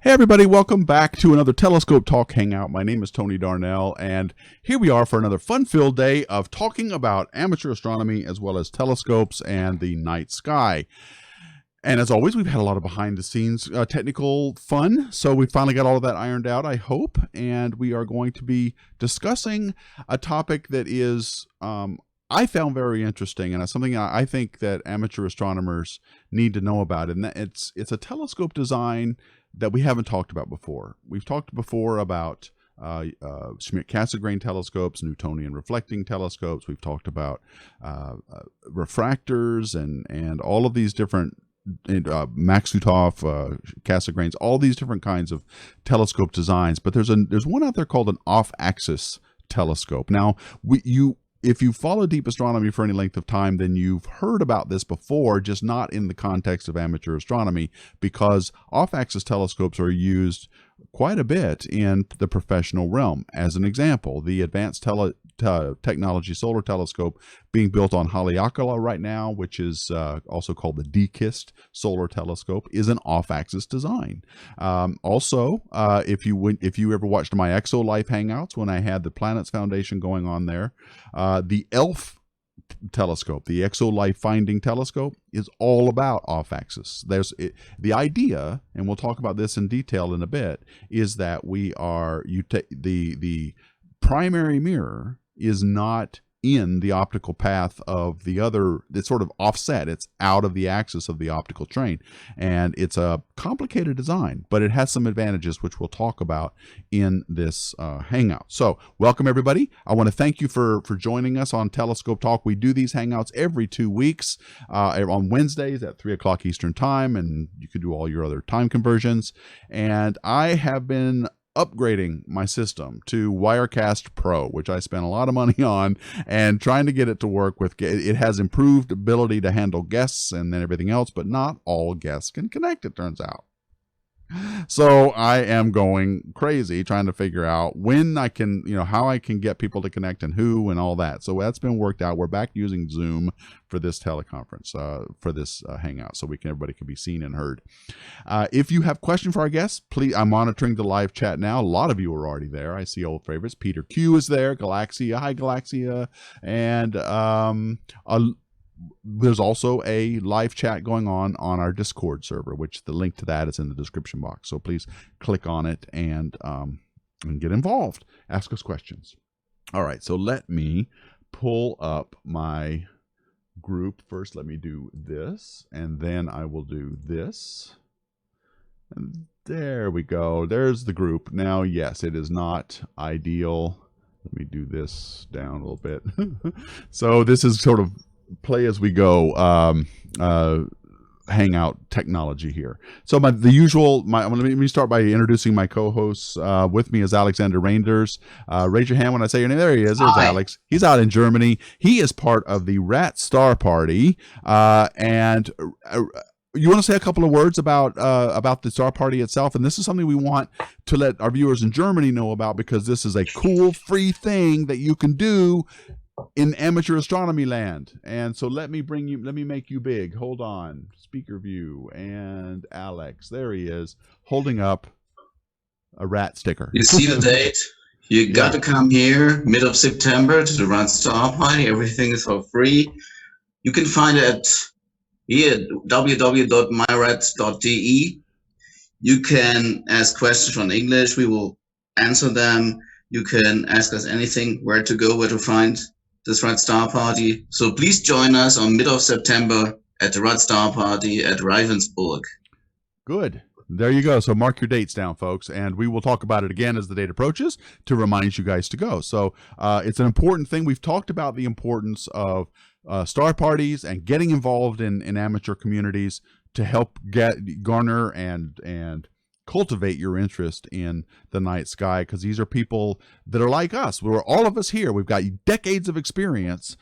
Hey everybody, welcome back to another Telescope Talk Hangout. My name is Tony Darnell, and here we are for another fun-filled day of talking about amateur astronomy as well as telescopes and the night sky. And as always, we've had a lot of behind-the-scenes technical fun, so we finally got all of that ironed out, I hope, and we are going to be discussing a topic that is I found very interesting, and it's something I think that amateur astronomers need to know about, and it's a telescope design that we haven't talked about before. We've talked before about Schmidt-Cassegrain telescopes, Newtonian reflecting telescopes. We've talked about refractors and all of these different Maksutov, Cassegrains, all these different kinds of telescope designs. But there's one out there called an off-axis telescope. Now, if you follow deep astronomy for any length of time, then you've heard about this before, just not in the context of amateur astronomy, because off-axis telescopes are used quite a bit in the professional realm. As an example, the Advanced Technology Solar Telescope being built on Haleakala right now, which is also called the DKIST Solar Telescope, is an off-axis design. Also, if you ever watched my ExoLife Hangouts when I had the Planets Foundation going on there, the ELF telescope, the ExoLife Finding Telescope, is all about off-axis. The idea, and we'll talk about this in detail in a bit, is that the primary mirror is not in the optical path of the other. It's sort of offset. It's out of the axis of the optical train, and it's a complicated design, but it has some advantages which we'll talk about in this hangout. So welcome everybody. I want to thank you for joining us on Telescope Talk. We do these hangouts every 2 weeks on Wednesdays at 3 o'clock Eastern time, and you can do all your other time conversions. And I have been upgrading my system to Wirecast Pro, which I spent a lot of money on, and trying to get it to work with. It has improved ability to handle guests and then everything else, but not all guests can connect, it turns out. So I am going crazy trying to figure out when I can, how I can get people to connect and who and all that. So that's been worked out. We're back using Zoom for this teleconference, for this hangout, so everybody can be seen and heard. If you have questions for our guests, please, I'm monitoring the live chat now. A lot of you are already there. I see old favorites. Peter Q is there. Galaxia. Hi, Galaxia. And there's also a live chat going on our Discord server, which the link to that is in the description box. So please click on it and get involved. Ask us questions. All right, so let me pull up my group first. Let me do this, and then I will do this. And there we go. There's the group. Now, yes, it is not ideal. Let me do this down a little bit. So this is sort of play as we go hangout technology here. So let me start by introducing my co-hosts. With me is Alexander Reinders. Raise your hand when I say your name. There he is. There's Hi. Alex. He's out in Germany. He is part of the Rat Star Party. And you want to say a couple of words about the Star Party itself? And this is something we want to let our viewers in Germany know about, because this is a cool free thing that you can do in amateur astronomy land. And so let me make you big. Hold on. Speaker view. And Alex, there he is, holding up a rat sticker. You see the date? You got to come here, mid of September, to the Rat Star Party. Everything is for free. You can find it here, www.myrats.de. You can ask questions from English. We will answer them. You can ask us anything, where to go, where to find this Rat Star Party. So please join us on mid of September at the Rat Star Party at Ravensburg. Good. There you go. So mark your dates down, folks, and we will talk about it again as the date approaches to remind you guys to go. So it's an important thing. We've talked about the importance of star parties and getting involved in amateur communities to help garner and cultivate your interest in the night sky, because these are people that are like us. We're all of us here. We've got decades of experience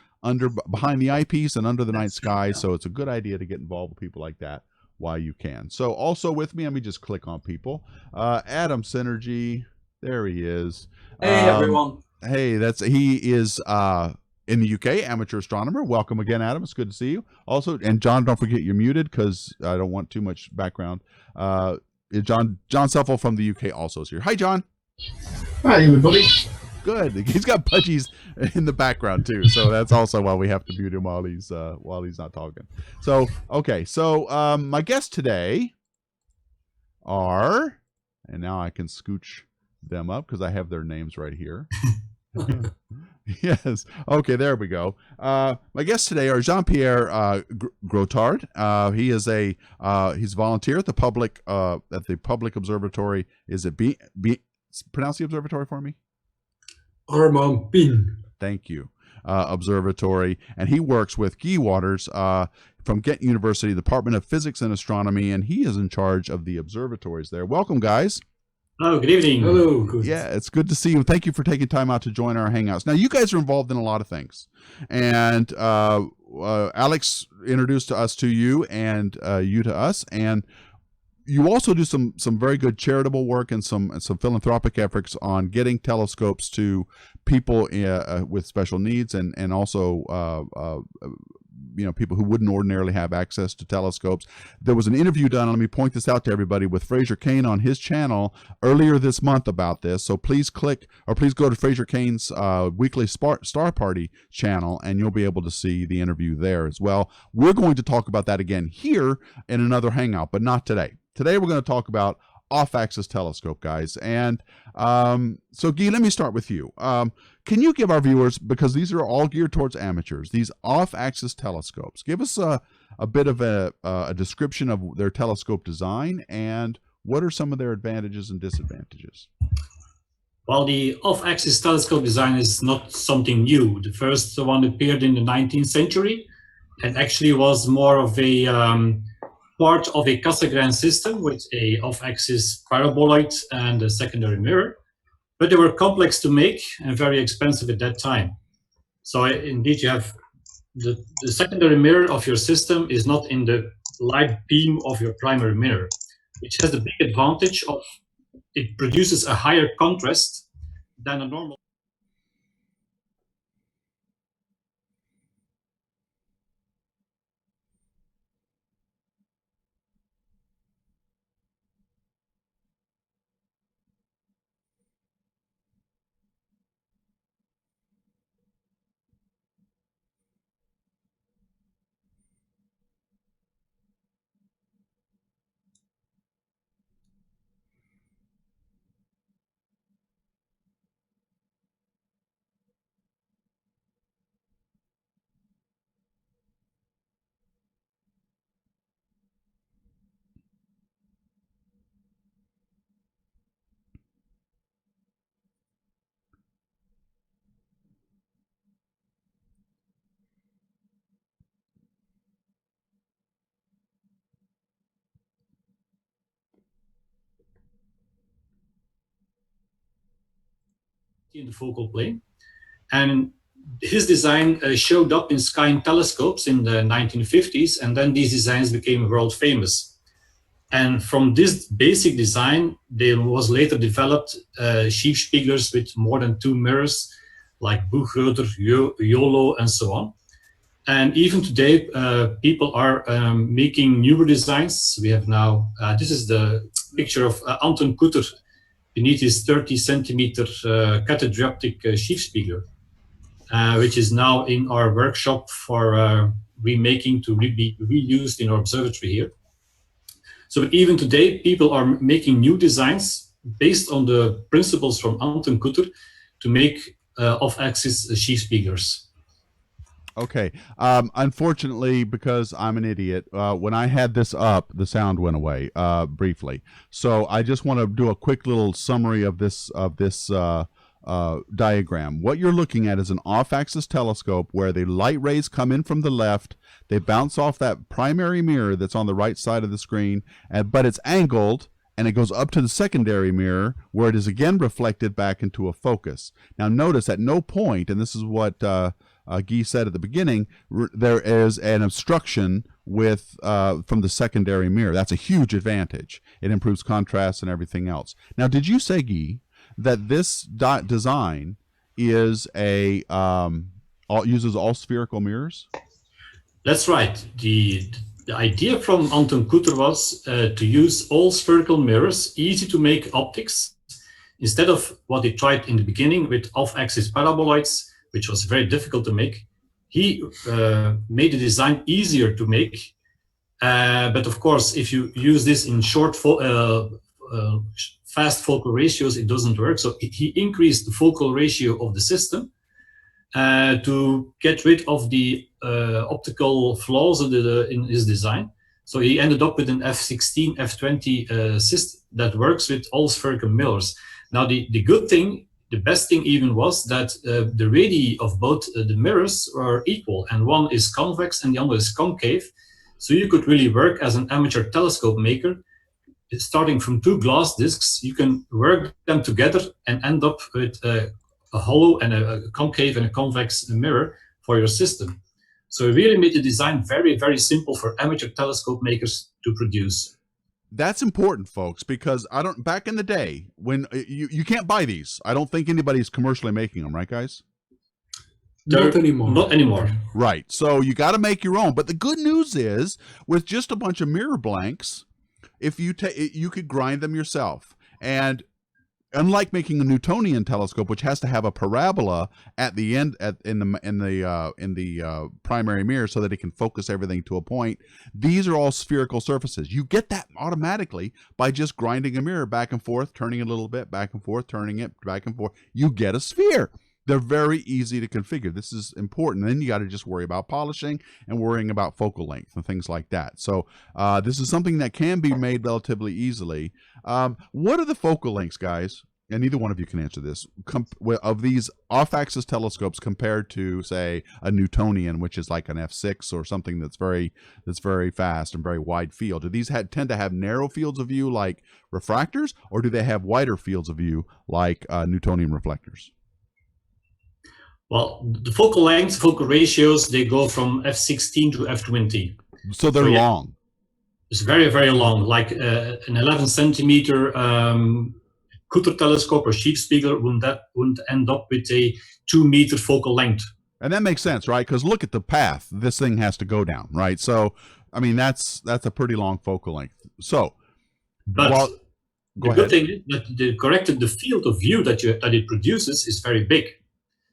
behind the eyepiece and under the night sky. So it's a good idea to get involved with people like that while you can. So also with me, let me just click on people. Adam Synergy, there he is. Hey everyone. Hey, he is in the UK, amateur astronomer. Welcome again, Adam. It's good to see you. Also, and John, don't forget you're muted because I don't want too much background. John Seffel from the UK also is here. Hi, John. Hi, everybody. Good. He's got budgies in the background too, so that's also why we have to mute him while he's not talking. So okay, so my guests today are, and now I can scooch them up because I have their names right here. Yes. Okay, there we go. My guests today are Jean-Pierre Gro Tarde. He is he's a volunteer at the public observatory. Is it pronounce the observatory for me? Armand Pin. Thank you. Observatory, and he works with Guy Waters from Ghent University, Department of Physics and Astronomy, and he is in charge of the observatories there. Welcome, guys. Hello, good evening. Hello. Good. Yeah, it's good to see you. Thank you for taking time out to join our Hangouts. Now, you guys are involved in a lot of things, and Alex introduced us to you, and you to us, and you also do some very good charitable work and some philanthropic efforts on getting telescopes to people with special needs, and also people who wouldn't ordinarily have access to telescopes. There was an interview done, let me point this out to everybody, with Fraser Cain on his channel earlier this month about this. So please go to Fraser Cain's weekly Star Party channel, and you'll be able to see the interview there as well. We're going to talk about that again here in another Hangout, but not today. Today we're going to talk about off-axis telescope, guys. And so Guy, let me start with you. Can you give our viewers, because these are all geared towards amateurs, these off-axis telescopes, give us a bit of a description of their telescope design and what are some of their advantages and disadvantages? Well, the off-axis telescope design is not something new. The first one appeared in the 19th century and actually was more of a part of a Cassegrain system with a off-axis paraboloid and a secondary mirror. But they were complex to make and very expensive at that time. So indeed, you have the secondary mirror of your system is not in the light beam of your primary mirror, which has the big advantage of it produces a higher contrast than a normal. In the focal plane, and his design showed up in sky telescopes in the 1950s, and then these designs became world famous. And from this basic design, there was later developed Schiefspiegelers with more than 2 mirrors, like Buchroeder, YOLO, and so on. And even today, people are making newer designs. We have now, this is the picture of Anton Kutter beneath his 30 centimeter catadioptric Schiefspiegler, which is now in our workshop for remaking to be reused in our observatory here. So even today, people are making new designs based on the principles from Anton Kutter to make off-axis Schiefspieglers. Okay. Unfortunately, because I'm an idiot, when I had this up, the sound went away briefly. So I just want to do a quick little summary of this diagram. What you're looking at is an off-axis telescope where the light rays come in from the left. They bounce off that primary mirror that's on the right side of the screen, but it's angled, and it goes up to the secondary mirror where it is again reflected back into a focus. Now notice at no point, and this is what Guy said at the beginning, there is an obstruction with from the secondary mirror. That's a huge advantage. It improves contrast and everything else. Now, did you say, Guy, that this design is uses all spherical mirrors? That's right. The The idea from Anton Kutter was to use all spherical mirrors, easy to make optics, instead of what he tried in the beginning with off-axis paraboloids, which was very difficult to make. He made the design easier to make, but of course, if you use this in fast focal ratios, it doesn't work. So he increased the focal ratio of the system to get rid of the optical flaws in his design. So he ended up with an f16, f20 system that works with all spherical mirrors. Now, the good thing, the best thing even was that the radii of both the mirrors are equal, and one is convex and the other is concave. So you could really work as an amateur telescope maker. Starting from two glass discs, you can work them together and end up with a hollow and a concave and a convex mirror for your system. So it really made the design very, very simple for amateur telescope makers to produce. That's important, folks, because back in the day when you can't buy these, I don't think anybody's commercially making them, right, guys? Not anymore. Not anymore. Right. So you got to make your own. But the good news is, with just a bunch of mirror blanks, if you could grind them yourself. And unlike making a Newtonian telescope, which has to have a parabola at the end in the primary mirror so that it can focus everything to a point, these are all spherical surfaces. You get that automatically by just grinding a mirror back and forth, turning it a little bit, back and forth, turning it back and forth. You get a sphere. They're very easy to configure. This is important. Then you got to just worry about polishing and worrying about focal length and things like that. So this is something that can be made relatively easily. What are the focal lengths, guys? And neither one of you can answer this. Of these off-axis telescopes compared to, say, a Newtonian, which is like an f6 or something that's very fast and very wide field. Do these tend to have narrow fields of view like refractors, or do they have wider fields of view like Newtonian reflectors? Well, the focal lengths, focal ratios, they go from f16 to f20. So they're long. It's very, very long, like an 11 centimeter Kutter telescope or Sheepspiegel wouldn't end up with a 2 meter focal length. And that makes sense, right? Because look at the path this thing has to go down, right? So, I mean, that's a pretty long focal length. So, but the good thing is that the field of view that it produces is very big.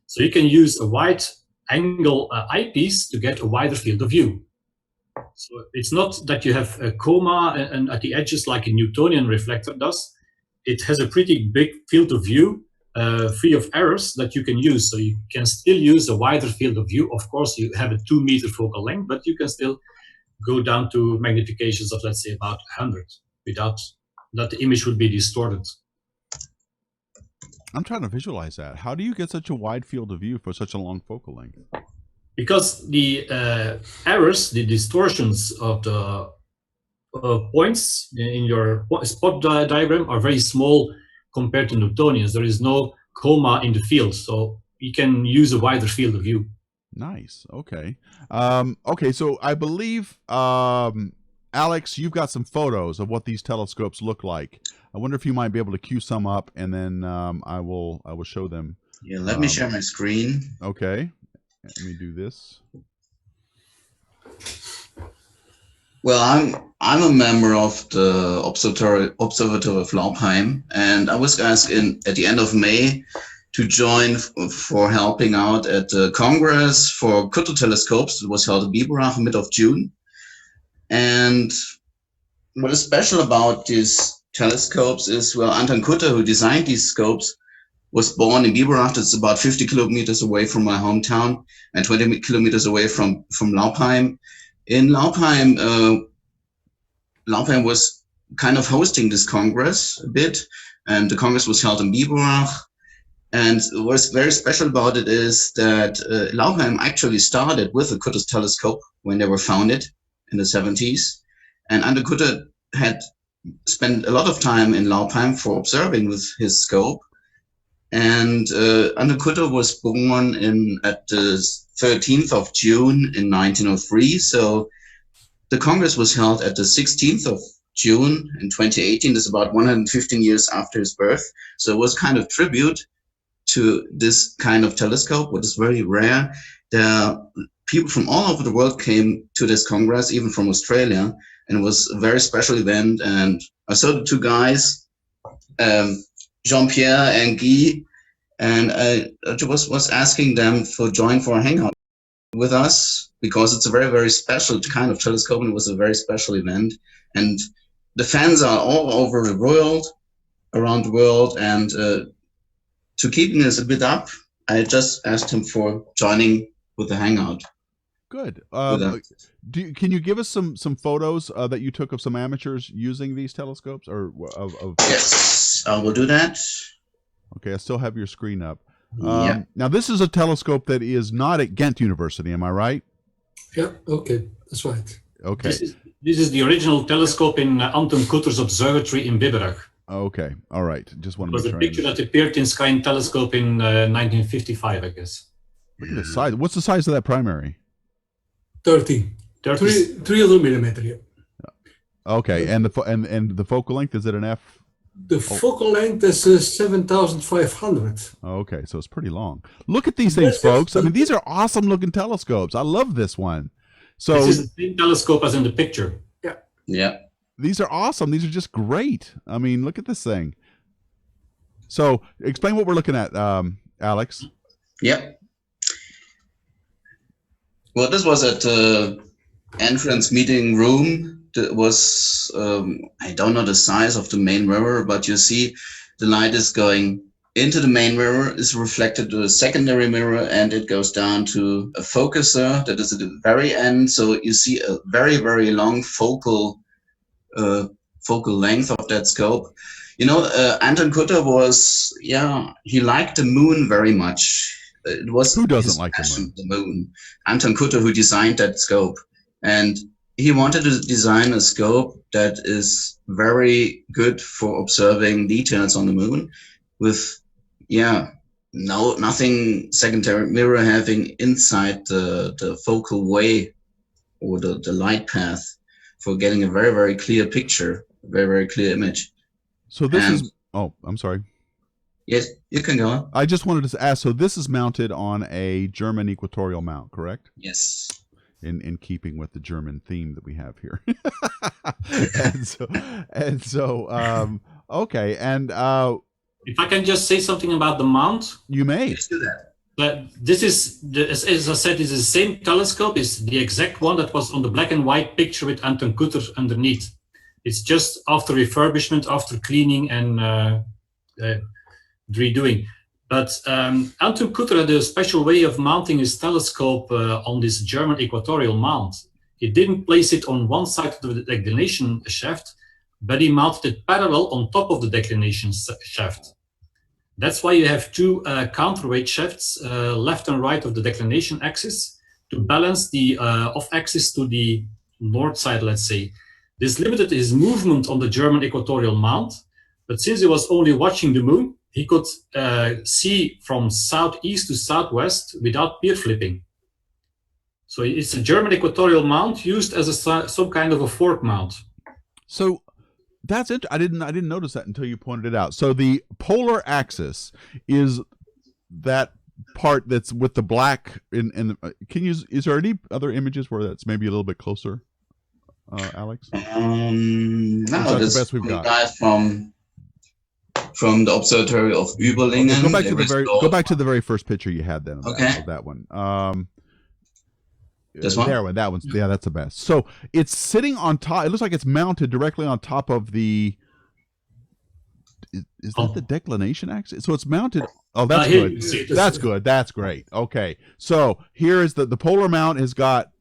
So you can use a wide angle eyepiece to get a wider field of view. So it's not that you have a coma and at the edges like a Newtonian reflector does. It has a pretty big field of view, free of errors that you can use. So you can still use a wider field of view. Of course, you have a 2 meter focal length, but you can still go down to magnifications of, let's say, about 100 without that the image would be distorted. I'm trying to visualize that. How do you get such a wide field of view for such a long focal length? Because the errors, the distortions of the points in your spot diagram are very small compared to Newtonians. There is no coma in the field, so you can use a wider field of view. Nice. Okay. Okay, so I believe, Alex, you've got some photos of what these telescopes look like. I wonder if you might be able to cue some up, and then I will show them. Yeah, let me share my screen. Okay, let me do this. Well, I'm a member of the Observatory of Laupheim, and I was asked at the end of May to join for helping out at the Congress for Kutter telescopes. It was held in Biberach mid of June. And what is special about these telescopes is, well, Anton Kutter, who designed these scopes, was born in Biberach. It's about 50 kilometers away from my hometown and 20 kilometers away from Laupheim. In Laupheim, Laupheim was kind of hosting this Congress a bit, and the Congress was held in Biberach. And what's very special about it is that Laupheim actually started with the Kutter telescope when they were founded in the 70s. And Anton Kutter had spent a lot of time in Laupheim for observing with his scope. And Anton Kutter was born at the 13th of June in 1903. So the Congress was held at the 16th of June in 2018. That's about 115 years after his birth. So it was kind of tribute to this kind of telescope, what is very rare. There are people from all over the world came to this Congress, even from Australia, and it was a very special event. And I saw the two guys, Jean-Pierre and Guy, and I was asking them for join for a hangout with us, because it's a very, very special kind of telescope, and it was a very special event. And the fans are all over the world, around the world, and to keep this a bit up, I just asked him for joining with the hangout. Good. Can you give us some photos that you took of some amateurs using these telescopes, or of? Yes, I will do that. Okay, I still have your screen up. Yeah. Now, this is a telescope that is not at Ghent University, am I right? Yeah, okay, that's right. Okay. This is the original telescope in Anton Kutter's observatory in Biberach. Okay, all right. Just want to It was make a sure. picture that appeared in Sky and Telescope in 1955, I guess. Look at the size. What's the size of that primary? 30. 300 millimeter, yeah. Okay, and the focal length, is it an F? The focal length is 7,500. Okay, so it's pretty long. Look at these things, folks. I mean, these are awesome looking telescopes. I love this one. So this is the same telescope as in the picture. Yeah. Yeah. These are awesome. These are just great. I mean, look at this thing. So explain what we're looking at, Alex. Yep. Well, this was at the entrance meeting room. It was, I don't know the size of the main mirror, but you see the light is going into the main mirror, is reflected to the secondary mirror, and it goes down to a focuser that is at the very end. So you see a very, very long focal length of that scope. You know, Anton Kutter was, he liked the moon very much. It was who doesn't like the moon? Anton Kutter, who designed that scope, and he wanted to design a scope that is very good for observing details on the moon, with nothing secondary mirror having inside the focal way or the light path for getting a very, very clear picture, very, very clear image. So this is, oh, I'm sorry. Yes, you can go on. I just wanted to ask, so this is mounted on a German equatorial mount, correct? Yes. In keeping with the German theme that we have here. Okay. And if I can just say something about the mount. You may. Let's do that. But this is, as I said, is the same telescope. It's the exact one that was on the black and white picture with Anton Kutter underneath. It's just after refurbishment, after cleaning and redoing. But Anton Kutter had a special way of mounting his telescope on this German equatorial mount. He didn't place it on one side of the declination shaft, but he mounted it parallel on top of the declination shaft. That's why you have two counterweight shafts, left and right of the declination axis, to balance the off-axis to the north side, let's say. This limited his movement on the German equatorial mount, but since he was only watching the moon, he could see from southeast to southwest without peer flipping. So it's a German equatorial mount used as some kind of a fork mount. So that's it. I didn't notice that until you pointed it out. So the polar axis is that part that's with the black in is there any other images where that's maybe a little bit closer, Alex? No, that's the best we've got. Guys from the observatory of Überlingen. Okay, go back to the very first picture you had then. Of that one. This one? That one's, yeah, that's the best. So it's sitting on top. It looks like it's mounted directly on top of the. Is that the declination axis? So it's mounted. Oh, that's good. That's good. That's great. Okay. So here is the polar mount has got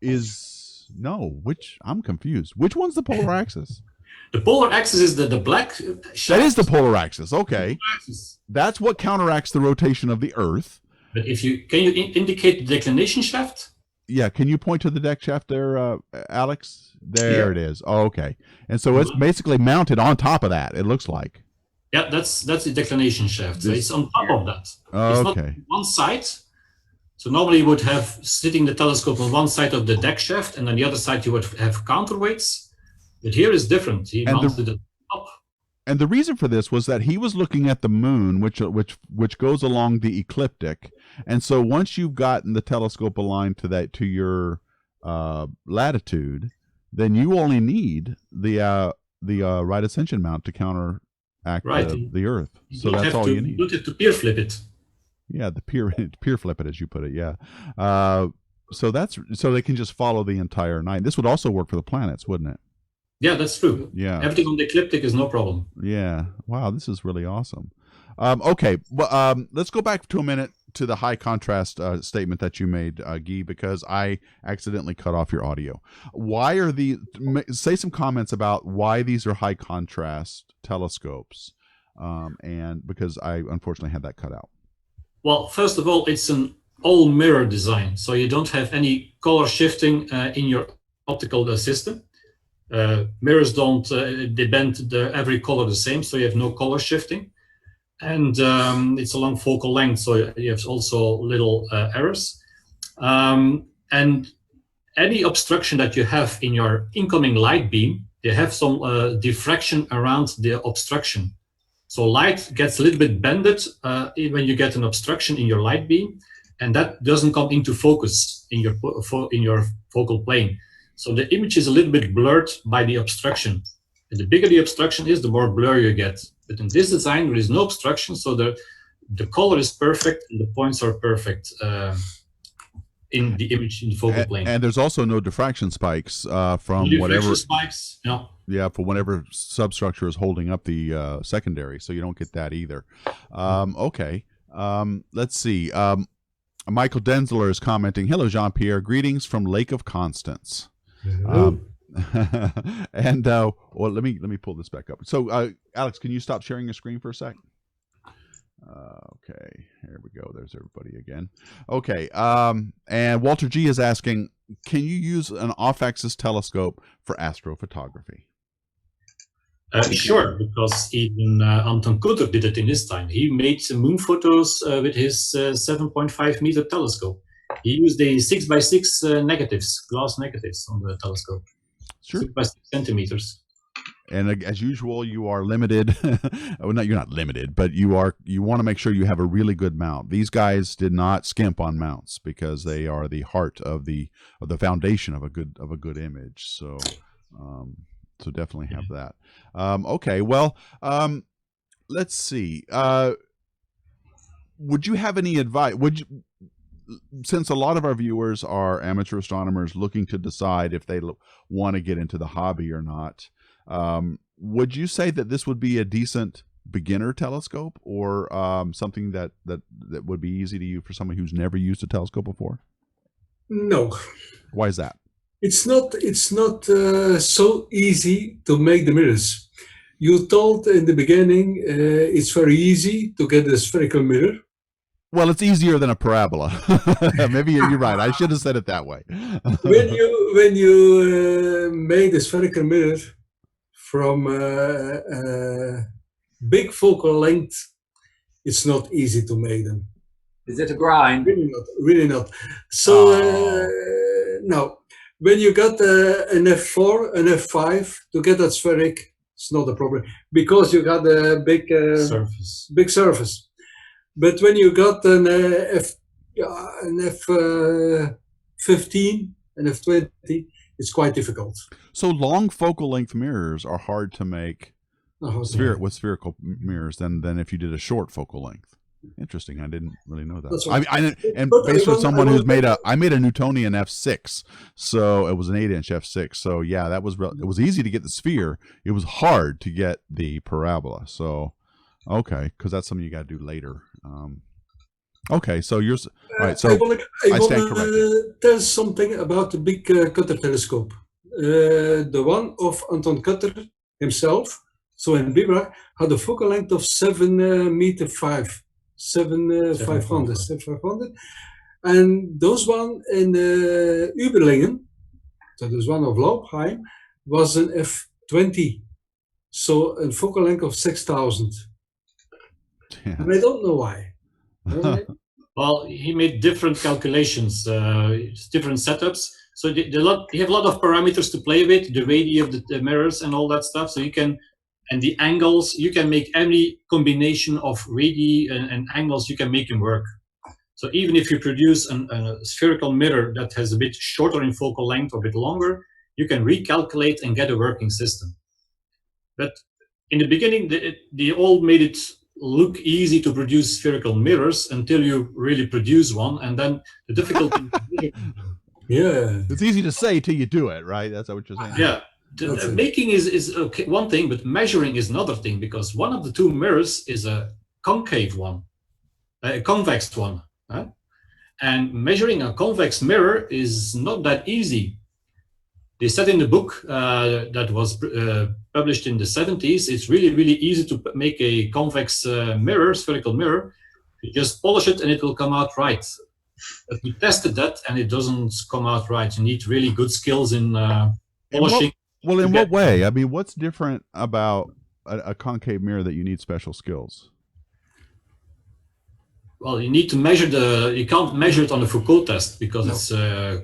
I'm confused. Which one's the polar axis? The polar axis is the black shaft. That is the polar axis. Okay. That's what counteracts the rotation of the Earth. But can you indicate the declination shaft? Yeah, can you point to the deck shaft there, Alex? There it is. Oh, okay. And so it's basically mounted on top of that, it looks like. Yeah, that's the declination shaft. So it's on top of that. It's not on one side. So normally you would have sitting the telescope on one side of the deck shaft, and on the other side you would have counterweights. But here is different. He mounted it up. And the reason for this was that he was looking at the moon, which goes along the ecliptic, and so once you've gotten the telescope aligned to your latitude, then you only need the right ascension mount to counteract the Earth. So that's all you need. You don't have to peer flip it. Yeah, the peer flip it, as you put it. Yeah. So they can just follow the entire night. This would also work for the planets, wouldn't it? Yeah, that's true. Yeah. Everything on the ecliptic is no problem. Yeah. Wow, this is really awesome. Okay, well, let's go back to a minute to the high contrast statement that you made, Guy, because I accidentally cut off your audio. Why are say some comments about why these are high contrast telescopes, and because I unfortunately had that cut out. Well, first of all, it's an all mirror design, so you don't have any color shifting in your optical system. Mirrors don't, they bend every color the same, so you have no color shifting. And it's a long focal length, so you have also little errors. And any obstruction that you have in your incoming light beam, you have some diffraction around the obstruction. So light gets a little bit bended when you get an obstruction in your light beam, and that doesn't come into focus in your focal plane. So the image is a little bit blurred by the obstruction. And the bigger the obstruction is, the more blur you get. But in this design, there is no obstruction, so the color is perfect and the points are perfect in the image in the focal plane. And there's also no diffraction spikes from whatever spikes. No. Yeah, for whatever substructure is holding up the secondary, so you don't get that either. Okay, let's see. Michael Denzler is commenting, "Hello, Jean-Pierre. Greetings from Lake of Constance." And well, let me pull this back up. So, Alex, can you stop sharing your screen for a sec? Okay, here we go. There's everybody again. Okay, and Walter G is asking, can you use an off-axis telescope for astrophotography? Sure, because even Anton Kutter did it in his time. He made moon photos with his 7.5 meter telescope. He used the 6x6 negatives, glass negatives on the telescope. Sure. 6x6 centimeters. And as usual, you are limited. Well, you're not limited, but you want to make sure you have a really good mount. These guys did not skimp on mounts because they are the heart of the foundation of a good image. So so definitely have that. Okay, well, let's see. Would you have any advice? Since a lot of our viewers are amateur astronomers looking to decide if they want to get into the hobby or not, would you say that this would be a decent beginner telescope, or something that would be easy to use for someone who's never used a telescope before? No. Why is that? It's not so easy to make the mirrors. You told in the beginning it's very easy to get a spherical mirror. Well, it's easier than a parabola. Maybe you're right. I should have said it that way. when you made a spherical mirror from big focal length, it's not easy to make them. Is it a grind? Really not. So no. When you got an F4, an F5, to get that spheric, it's not a problem because you got a big surface. But when you got an F15, an F20, it's quite difficult. So long focal length mirrors are hard to make with spherical mirrors than if you did a short focal length. Interesting. I didn't really know that. That's right. And based on someone who's I made a Newtonian F6, so it was an 8-inch F6. So yeah, it was easy to get the sphere. It was hard to get the parabola. So okay, because that's something you got to do later. Okay, so yours. All right, so I stand corrected. Tell something about the big Kutter telescope. The one of Anton Kutter himself. So in Bibra had a focal length of 7.5 7,500. And those one in Überlingen, so there's one of Laubheim, was an F20. So a focal length of 6,000. Yeah. And I don't know why. Well, he made different calculations, different setups. So you have a lot of parameters to play with, the radii of the mirrors and all that stuff. So you can And the angles, you can make any combination of radii and angles, you can make them work. So even if you produce a spherical mirror that has a bit shorter in focal length or a bit longer, you can recalculate and get a working system. But in the beginning, they all made it look easy to produce spherical mirrors until you really produce one, and then the difficulty. Yeah, it's easy to say till you do it, right? That's what you're saying. Yeah, making is okay, one thing, but measuring is another thing, because one of the two mirrors is a concave one, a convex one, huh? And measuring a convex mirror is not that easy. They said in the book that was published in the 70s, it's really easy to make a convex mirror, spherical mirror. You just polish it and it will come out right. But we tested that and it doesn't come out right. You need really good skills in polishing. In what way? I mean, what's different about a concave mirror that you need special skills? Well, you need to measure you can't measure it on the Foucault test because it's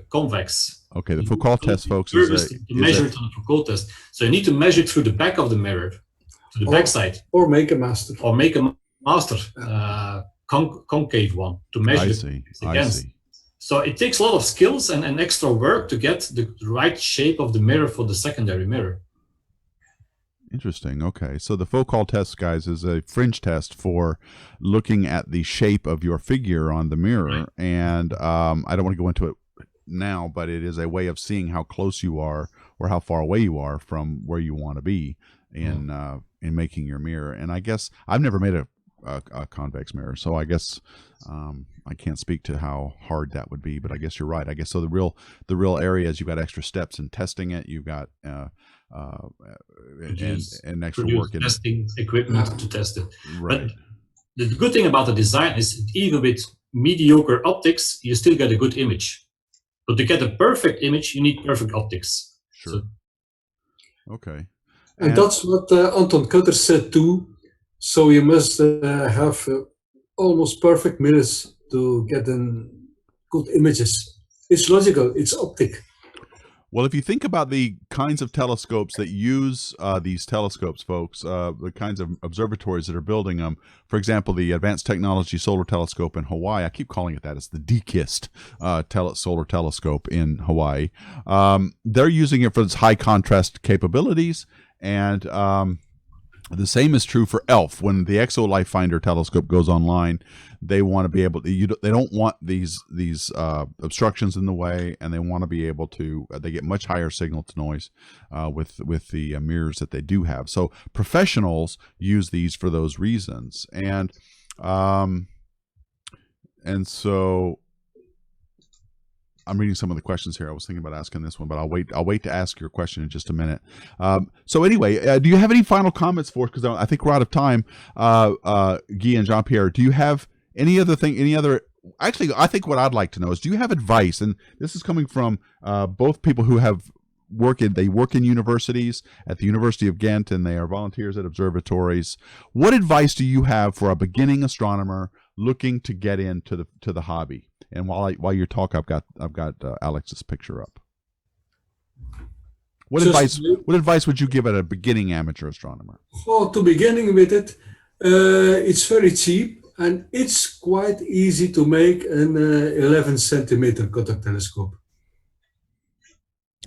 convex. Okay, the Foucault test, folks, is measure it on the Foucault test. So you need to measure it through the back of the mirror, to the back side. Or make a master. Or make a master, concave one, to measure it against. I see. So it takes a lot of skills and extra work to get the right shape of the mirror for the secondary mirror. Interesting. Okay. So the Foucault test, guys, is a fringe test for looking at the shape of your figure on the mirror. Right. And I don't want to go into it now, but it is a way of seeing how close you are or how far away you are from where you want to be in making your mirror. And I guess I've never made a convex mirror, so I guess I can't speak to how hard that would be, but I guess you're right. I guess so. The real area is you've got extra steps in testing it. You've got and extra work in testing equipment to test it. Right. But the good thing about the design is even with mediocre optics, you still get a good image. But to get a perfect image, you need perfect optics. Sure. So, okay. And that's what Anton Kutter said too. So you must have almost perfect mirrors to get good images. It's logical. It's optic. Well, if you think about the kinds of telescopes that use these telescopes, folks, the kinds of observatories that are building them, for example, the Advanced Technology Solar Telescope in Hawaii, I keep calling it that, it's the DKIST Solar Telescope in Hawaii. They're using it for its high contrast capabilities, and the same is true for ELF. When the Exo Life Finder telescope goes online, they want to be able to. They don't want these obstructions in the way, and they want to be able to. They get much higher signal to noise with the mirrors that they do have. So professionals use these for those reasons, and so. I'm reading some of the questions here. I was thinking about asking this one, but I'll wait to ask your question in just a minute. So anyway, do you have any final comments for us? Because I think we're out of time. Guy and Jean-Pierre, do you have any other thing? Actually, I think what I'd like to know is, do you have advice? And this is coming from both people who have work in universities, at the University of Ghent, and they are volunteers at observatories. What advice do you have for a beginning astronomer looking to get into the hobby? And while you talk, I've got Alex's picture up. What advice would you give at a beginning amateur astronomer? Well, to beginning with it, it's very cheap and it's quite easy to make an 11 centimeter contact telescope.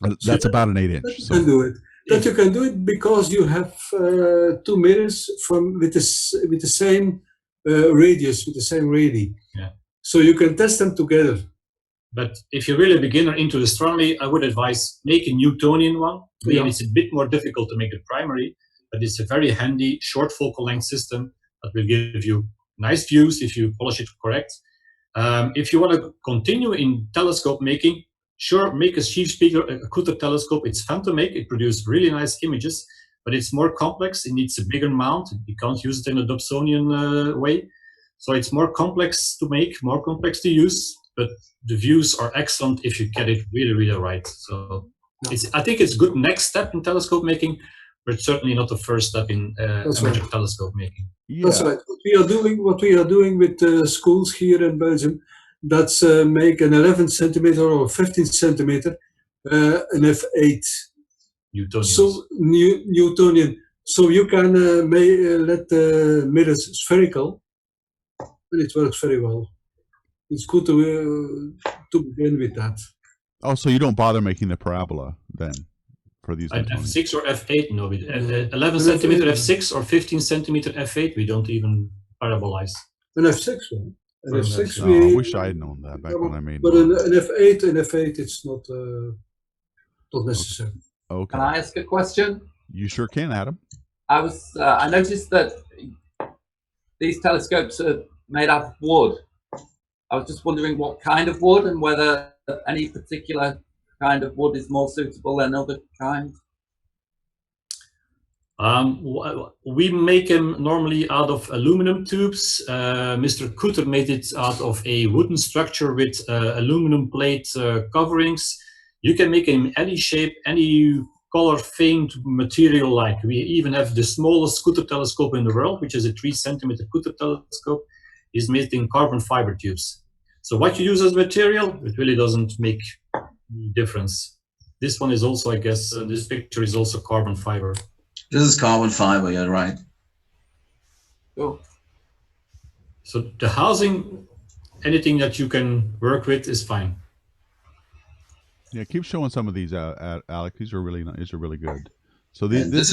That's about an 8-inch. So. You can do it. That you can do it because you have two mirrors with the same radius, with the same radii. Yeah. So you can test them together. But if you're really a beginner into astronomy, I would advise make a Newtonian one. Yeah. It's a bit more difficult to make a primary, but it's a very handy short focal length system that will give you nice views if you polish it correct. If you want to continue in telescope making, sure, make a sheaf speaker, a Kutter telescope. It's fun to make. It produces really nice images, but it's more complex. It needs a bigger mount. You can't use it in a Dobsonian way. So it's more complex to make, more complex to use, but the views are excellent if you get it really, really right. So I think it's a good next step in telescope making, but certainly not the first step in amateur telescope making. Yeah. That's right. What we are doing with schools here in Belgium, that's make an 11 centimeter or 15 centimeter an f8. Newtonian. So Newtonian. So you can let the mirrors spherical, and it works very well. It's good to begin with that. Oh, so you don't bother making the parabola then for these At Newtonians? F6 or F8, no. 11 centimeter F6 or 15 centimeter F8, we don't even parabolize. An F6 one. An F6 Oh, I wish I had known that back when I made but mine. an F8, it's not necessary. Okay. Can I ask a question? You sure can, Adam. I noticed that these telescopes are made out of wood. I was just wondering what kind of wood and whether any particular kind of wood is more suitable than other kinds. We make them normally out of aluminum tubes. Mr. Kutter made it out of a wooden structure with aluminum plate coverings. You can make them any shape, any color famed material like. We even have the smallest Kutter telescope in the world, which is a 3 centimeter Kutter telescope, is made in carbon fiber tubes. So what you use as material, it really doesn't make any difference. This one is also, I guess, this picture is also carbon fiber. This is carbon fiber, yeah, right. Cool. So the housing, anything that you can work with is fine. Yeah, keep showing some of these, Alec. These are really good. So this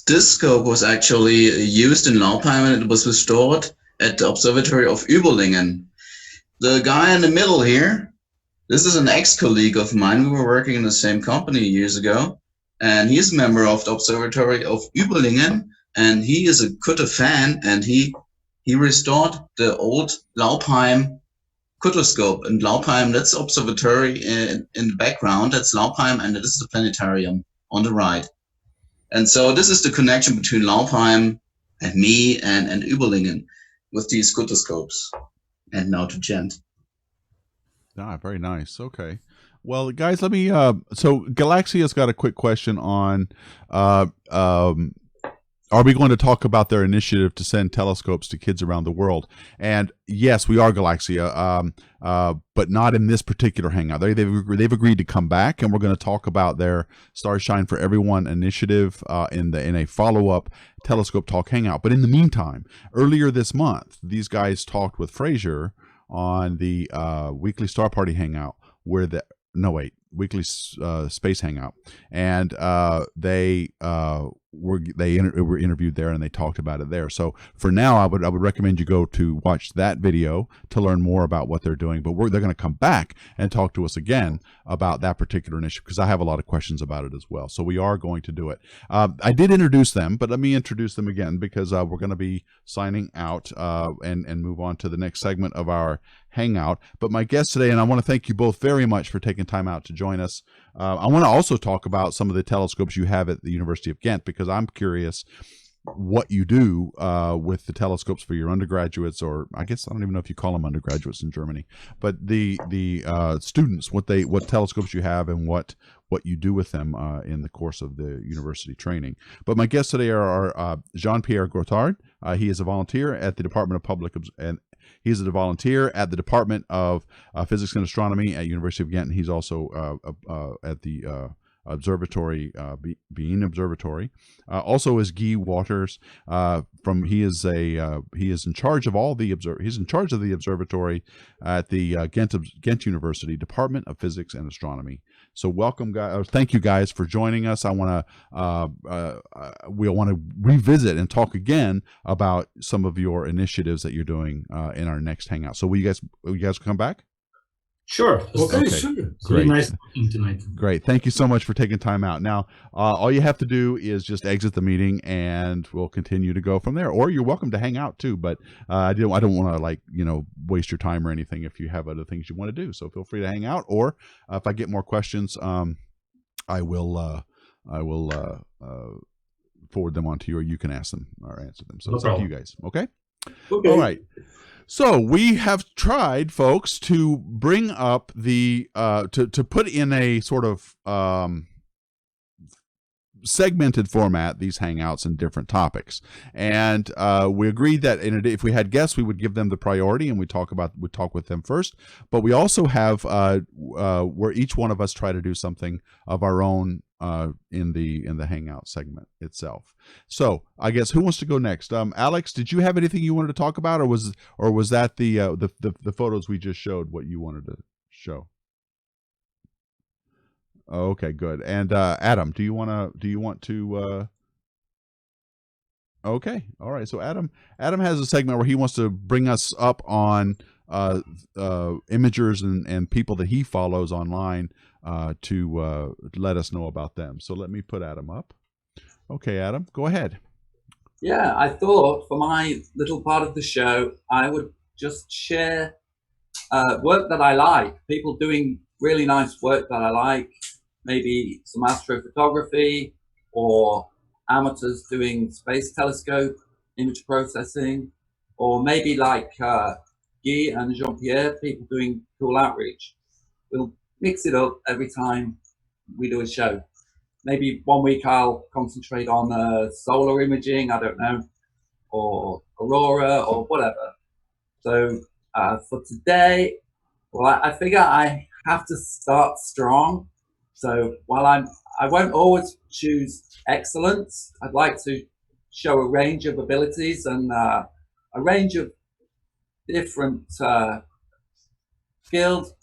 scope was actually used in Laupheim, and it was restored at the observatory of Überlingen. The guy in the middle here, this is an ex-colleague of mine. We were working in the same company years ago, and he's a member of the observatory of Überlingen, and he is a Kutter fan, and he restored the old Laupheim Kutterscope. And Laupheim, that's the observatory in the background. That's Laupheim, and this is the planetarium on the right. And so this is the connection between Laupheim and me and Überlingen with these Kutterscopes. And now to Gent. Ah, very nice. Okay. Well, guys, let me. So Galaxia's got a quick question on. Are we going to talk about their initiative to send telescopes to kids around the world? And yes, we are, Galaxia, but not in this particular hangout. They've agreed to come back, and we're going to talk about their Starshine for Everyone initiative in a follow-up Telescope Talk hangout. But in the meantime, earlier this month, these guys talked with Fraser on the weekly Star Party hangout, weekly space hangout, and they were interviewed there, and they talked about it there. So for now, I would recommend you go to watch that video to learn more about what they're doing. But they're going to come back and talk to us again about that particular initiative, because I have a lot of questions about it as well. So we are going to do it. I did introduce them, but let me introduce them again, because we're going to be signing out and move on to the next segment of our hangout. But my guests today, and I want to thank you both very much for taking time out to join us. I want to also talk about some of the telescopes you have at the University of Ghent, because I'm curious what you do with the telescopes for your undergraduates, or I guess I don't even know if you call them undergraduates in Germany, but the students, what telescopes you have and what you do with them in the course of the university training. But my guests today are Jean-Pierre Gro Tarde. He is a volunteer at the Department of Public and he's a volunteer at the Department of Physics and Astronomy at University of Ghent. And he's also at the observatory, Bean Observatory. Also is Guy Waters. He is in charge of he's in charge of the observatory at the Ghent University Department of Physics and Astronomy. So welcome, guys. Thank you guys for joining us. We want to revisit and talk again about some of your initiatives that you're doing in our next hangout. So will you guys come back? Sure. Okay, sure. It's really nice talking tonight. Great. Thank you so much for taking time out. Now, all you have to do is just exit the meeting, and we'll continue to go from there. Or you're welcome to hang out too. But I don't want to waste your time or anything if you have other things you want to do. So feel free to hang out. Or if I get more questions, I will forward them on to you, or you can ask them or answer them. So No it's up to problem. you guys. Okay. Okay. All right. So we have tried, folks, to bring up the to put in a sort of segmented format these hangouts in different topics, and we agreed that if we had guests, we would give them the priority, and we'd talk with them first. But we also have where each one of us try to do something of our own in the Hangout segment itself. So I guess who wants to go next? Alex, did you have anything you wanted to talk about, or was that the photos we just showed what you wanted to show? Okay, good. And Adam, do you want to? Okay, all right. So Adam has a segment where he wants to bring us up on imagers and people that he follows online to let us know about them. So let me put Adam up. Okay, Adam, go ahead. Yeah, I thought for my little part of the show, I would just share work that I like, people doing really nice work that I like, maybe some astrophotography or amateurs doing space telescope image processing, or maybe like Guy and Jean-Pierre, people doing cool outreach. We'll mix it up every time we do a show. Maybe one week I'll concentrate on solar imaging, I don't know, or aurora or whatever. So for today, well, I figure I have to start strong. So while I won't always choose excellence, I'd like to show a range of abilities and a range of different skills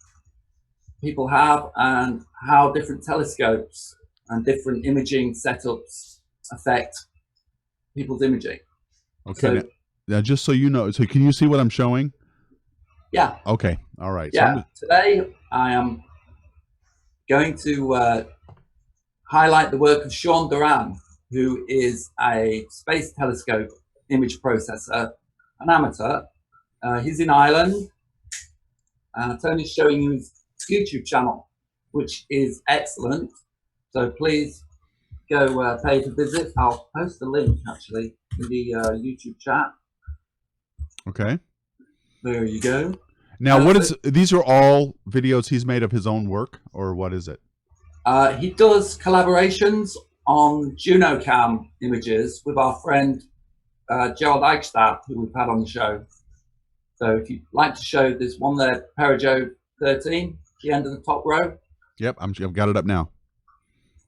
people have, and how different telescopes and different imaging setups affect people's imaging. Okay, So, now just so you know, so can you see what I'm showing? Yeah. Okay, all right. Yeah, so today I am going to highlight the work of Sean Duran, who is a space telescope image processor, an amateur. He's in Ireland. Tony's showing you his YouTube channel, which is excellent. So please go pay to visit. I'll post a link actually in the YouTube chat. Okay. There you go. Now, these are all videos he's made of his own work, or what is it? He does collaborations on JunoCam images with our friend Gerald Eichstadt, who we've had on the show. So if you'd like to show, there's one there, Perigo 13, the end of the top row. Yep, I've got it up now.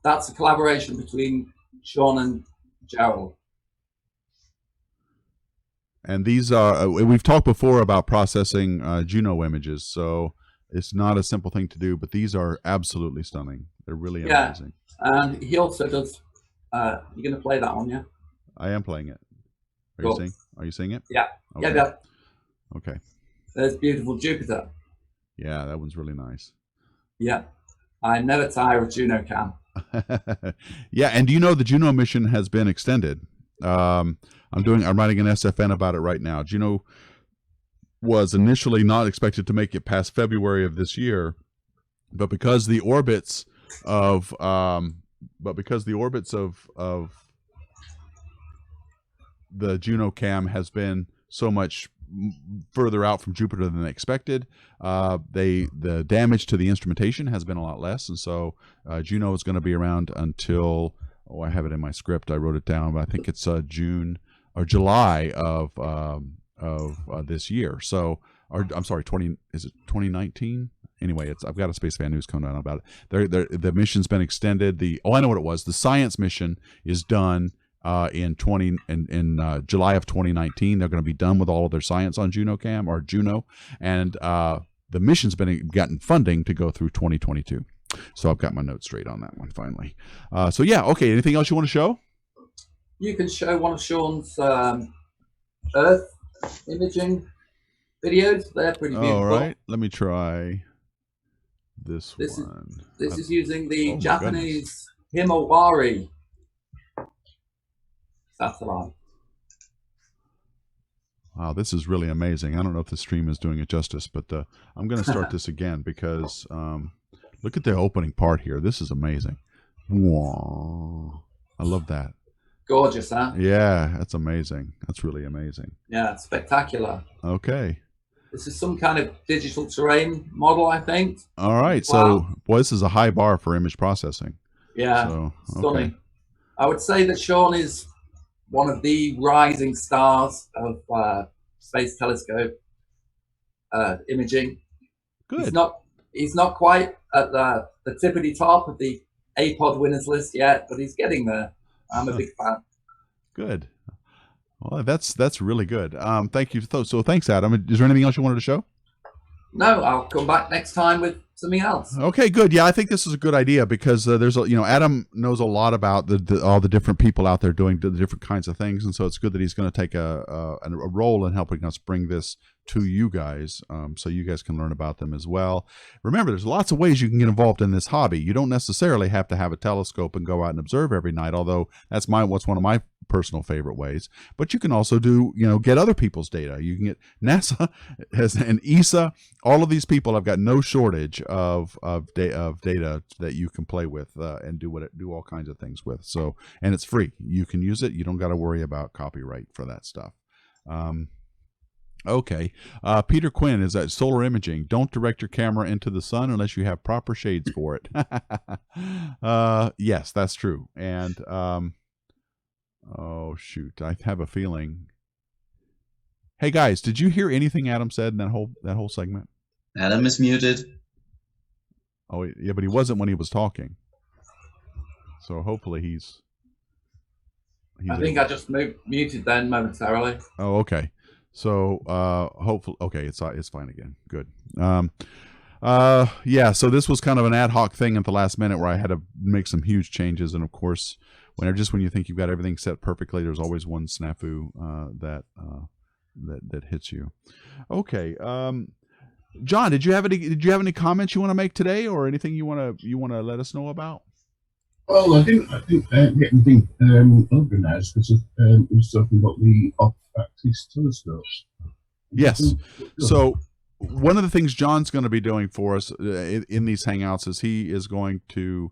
That's a collaboration between Sean and Gerald. And these are, we've talked before about processing Juno images, so it's not a simple thing to do, but these are absolutely stunning. They're really amazing. And he also does, you're going to play that one, yeah? I am playing it. Cool. Are you seeing it? Yeah. Okay. Yeah. Okay. There's beautiful Jupiter. Yeah, that one's really nice. Yeah. I never tire of JunoCam. Yeah, and do you know the Juno mission has been extended? I'm writing an SFN about it right now. Juno was initially not expected to make it past February of this year, but because the orbits of the Juno cam has been so much further out from Jupiter than they expected, the damage to the instrumentation has been a lot less, and so Juno is going to be around until, I have it in my script, I wrote it down, but I think it's June or July of this year. So, I'm sorry, is it 2019? Anyway, I've got a Space Fan News coming out about it. The mission's been extended. I know what it was. The science mission is done in July of 2019. They're going to be done with all of their science on Juno, and the mission's gotten funding to go through 2022. So I've got my notes straight on that one finally. So yeah, okay. Anything else you want to show? You can show one of Sean's Earth imaging videos. They're pretty beautiful. All right, let me try this one. This is using the Japanese Himawari satellite. Wow, this is really amazing. I don't know if the stream is doing it justice, but I'm going to start this again because look at the opening part here. This is amazing. Whoa. I love that. Gorgeous, huh? Yeah, that's amazing. That's really amazing. Yeah, it's spectacular. Okay. This is some kind of digital terrain model, I think. All right. Wow. So, boy, this is a high bar for image processing. Yeah, so, stunning. Okay. I would say that Sean is one of the rising stars of space telescope imaging. Good. He's not quite at the tippity top of the A-pod winners list yet, but he's getting there. I'm a big fan. Good. Well, that's really good. Thank you. So thanks, Adam. Is there anything else you wanted to show? No, I'll come back next time with something else. Okay, good. Yeah, I think this is a good idea because there's Adam knows a lot about all the different people out there doing the different kinds of things, and so it's good that he's going to take a role in helping us bring this to you guys, so you guys can learn about them as well. Remember, there's lots of ways you can get involved in this hobby. You don't necessarily have to have a telescope and go out and observe every night, although that's what's one of my personal favorite ways. But you can also get other people's data. You can get NASA and ESA. All of these people have got no shortage of data that you can play with and do all kinds of things with. So, and it's free. You can use it. You don't got to worry about copyright for that stuff. Okay. Peter Quinn is at solar imaging. Don't direct your camera into the sun unless you have proper shades for it. Yes, that's true. And oh shoot, I have a feeling. Hey guys, did you hear anything Adam said in that whole segment? Adam is muted. Oh yeah, but he wasn't when he was talking. So hopefully he's I think I just muted then momentarily. Oh, okay. So hopefully, okay, it's fine again. Good. Yeah. So this was kind of an ad hoc thing at the last minute where I had to make some huge changes, and of course, when you think you've got everything set perfectly, there's always one snafu that hits you. Okay. John, did you have any comments you want to make today, or anything you want to let us know about? Well, I didn't get anything organised because we was talking about the off-axis telescopes. Yes. So one of the things John's going to be doing for us in these hangouts is he is going to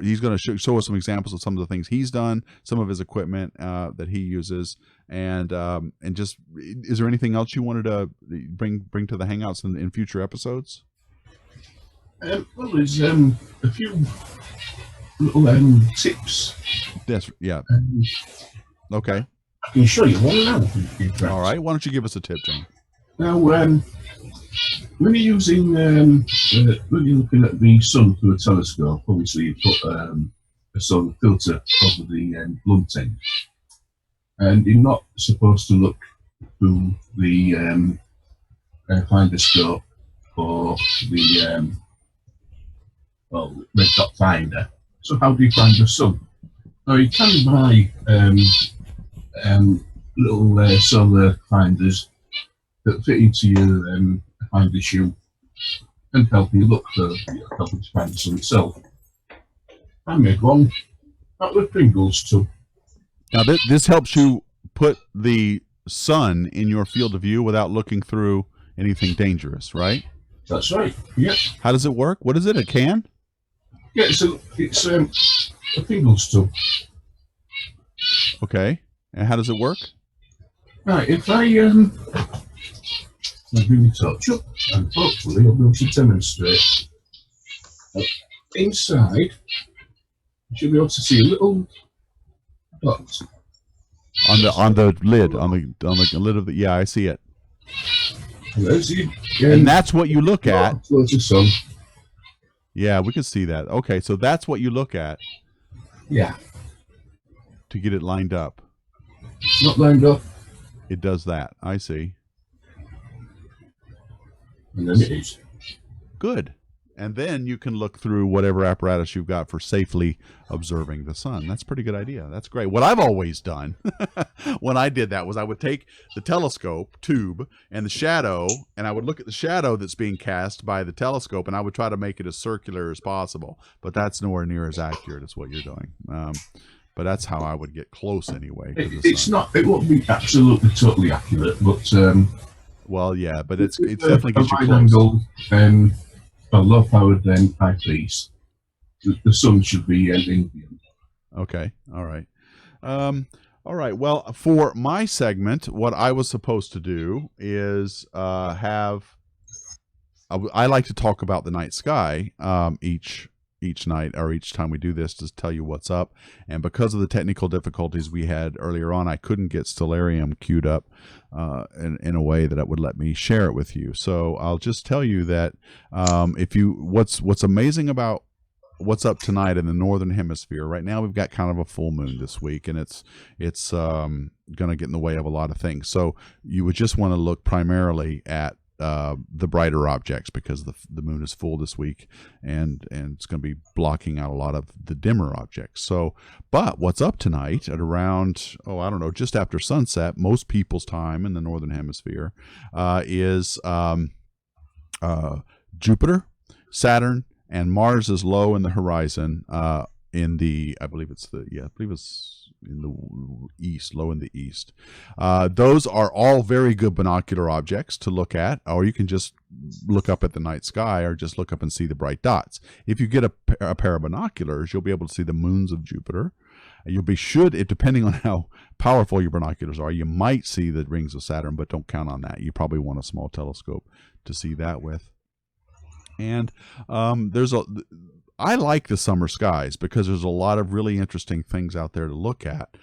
he's going to show us some examples of some of the things he's done, some of his equipment that he uses, and just, is there anything else you wanted to bring to the hangouts in future episodes? Well, there's a few little tips. Yes, yeah. Okay. I can show you one now. All right. Why don't you give us a tip, John? Now, when you're using, when you're looking at the sun through a telescope, obviously you put a sun filter over the blunting, and you're not supposed to look through the finder scope or the red dot finder. So how do you find the sun? Now you can buy little solar finders that fit into your finder shoe and help you look for, help you to find the sun itself. I made one out of Pringles too. Now this helps you put the sun in your field of view without looking through anything dangerous, right? That's right. Yeah. How does it work? What is it? A can? Yeah, it's a Pringles too. Okay. And how does it work? Right. If I bring the torch up, and hopefully I'll be able to demonstrate. Inside, you should be able to see a little dot on the lid, on the lid of the, yeah, I see it. And that's what you look at. Yeah, we can see that. Okay, so that's what you look at. Yeah. To get it lined up. It's not lined up. It does that. I see. And then it is. Good. And then you can look through whatever apparatus you've got for safely observing the sun. That's a pretty good idea. That's great. What I've always done when I did that was I would take the telescope tube and the shadow, and I would look at the shadow that's being cast by the telescope, and I would try to make it as circular as possible. But that's nowhere near as accurate as what you're doing. But that's how I would get close anyway. It's not. It won't be absolutely totally accurate, but well, yeah, but it's definitely gets you close. Angle, a low-powered eyepiece. The sun should be in view. Okay. All right. All right. Well, for my segment, what I was supposed to do is I like to talk about the night sky each night, or each time we do this, to tell you what's up. And because of the technical difficulties we had earlier on, I couldn't get Stellarium queued up in a way that it would let me share it with you. So I'll just tell you that what's amazing about what's up tonight in the northern hemisphere. Right now we've got kind of a full moon this week, and it's going to get in the way of a lot of things. So you would just want to look primarily at the brighter objects, because the moon is full this week, and it's going to be blocking out a lot of the dimmer objects. So, but what's up tonight at around, I don't know, just after sunset, most people's time in the northern hemisphere, is Jupiter, Saturn, and Mars is low in the horizon. In the, I believe it's in the east, low in the east. Those are all very good binocular objects to look at, or you can just look up at the night sky, or just look up and see the bright dots. If you get a pair of binoculars, you'll be able to see the moons of Jupiter. Depending on how powerful your binoculars are, you might see the rings of Saturn, but don't count on that. You probably want a small telescope to see that with. And I like the summer skies because there's a lot of really interesting things out there to look at.